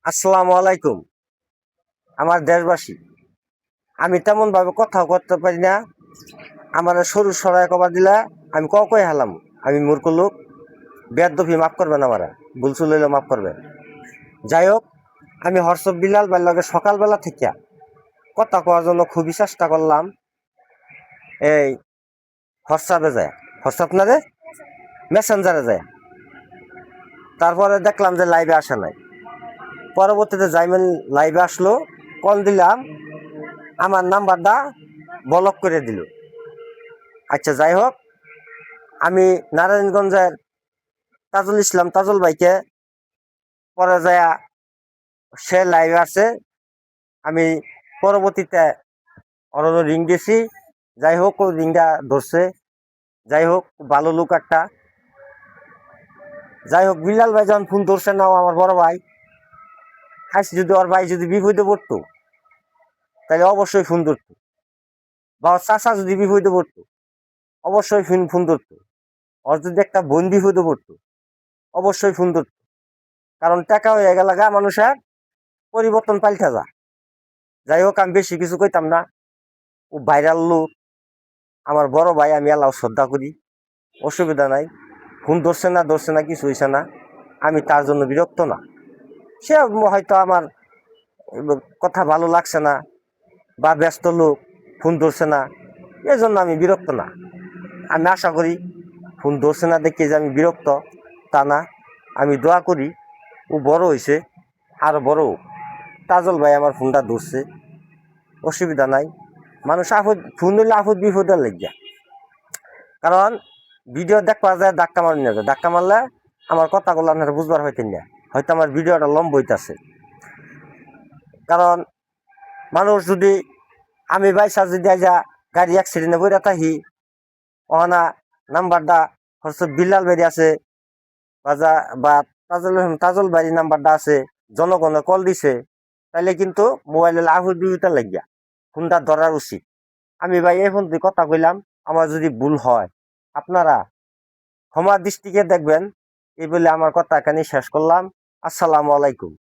আসসালামু আলাইকুম। আমার দেশবাসী, আমি তেমন ভাবে কথাও করতে পারি না। আমার সরু সরাই কবার দিলা আমি কই হালাম। আমি মূর্খ লোক, বেদফি মাফ করবেন, আমার ভুলচুল হইলে মাফ করবেন। যাই হোক, আমি হর্ষব বিলাল ভাই লগে সকালবেলা থেকে কথা কওয়ার জন্য খুবই চেষ্টা করলাম। এই হোয়াটসঅ্যাপে যায়, হোয়াটসঅ্যাপ না রে, মেসেঞ্জারে যায়। তারপরে দেখলাম যে লাইভে আসে নাই। পরবর্তীতে জাইমেন লাইভে আসলো, কল দিলাম, আমার নাম্বারটা ব্লক করে দিল। আচ্ছা, যাই হোক, আমি নারায়ণগঞ্জের তাজুল ইসলাম তাজুল ভাইকে পরে যায়, সে লাইভে আছে। আমি পরবর্তীতে অন্য রিং দিয়েছি। যাই হোক, ও রিংটা ধরছে। যাই হোক, ভালো লোক একটা। যাই হোক, বিলাল ভাই যখন ফোন ধরছে না, আমার বড় ভাই আজ যদি ওর ভাই যদি বিপদে পড়তো তাহলে অবশ্যই ফোন ধরতো, বা ওর চাষা যদি বিপদে পড়তো অবশ্যই ফোন ধরতো। ওর যদি একটা বোন বিপদে পড়তো অবশ্যই ফোন ধরতো। কারণ টাকা হয়ে গেল গা, মানুষের পরিবর্তন পাল্টা যা। যাই হোক, আমি বেশি কিছু কইতাম না। ও ভাইরাল লোক, আমার বড় ভাই, আমি আল্লাহ শ্রদ্ধা করি, অসুবিধা নাই। ফোন ধরছে না কিছু হইছে না, আমি তার জন্য বিরক্ত না। সে হয়তো আমার কথা ভালো লাগছে না, বা ব্যস্ত লোক, ফোন ধরছে না, এই জন্য আমি বিরক্ত না। আমি আশা করি ফোন ধরছে না দেখে যে আমি বিরক্ত, তা না। আমি দোয়া করি ও বড় হয়েছে, আরো বড় হোক। তাজল ভাই আমার ফোনটা ধরছে, অসুবিধা নাই। মানুষ ফোন হইলে আপদ বিপদের লাগিয়া। কারণ ভিডিও দেখবা যায়, ধাক্কা মারি না যায়, ধাক্কা মারলে আমার কথাগুলো আপনারা বুঝবার হইতেন না, হয়তো আমার ভিডিওটা লম্বা হইতেছে। কারণ মানুষ যদি, আমি বাইসা যদি আইজা গাড়ি অ্যাক্সিডেন্টে বইরা থাকি, ওখানা নাম্বারটা হচ্ছে বিল্লাল বাড়ি আছে, বা তাজল বাড়ির নাম্বারটা আছে, জনগণে কল দিছে, তাইলে কিন্তু মোবাইলে আহুত বিহুতা লাগিয়া ফোনটা ধরার উচিত। আমি ভাই এখন কথা কইলাম, আমার যদি ভুল হয় আপনারা ক্ষমা দৃষ্টিকে দেখবেন। এই বলে আমার কথা এখানে শেষ করলাম। আসসালামু আলাইকুম।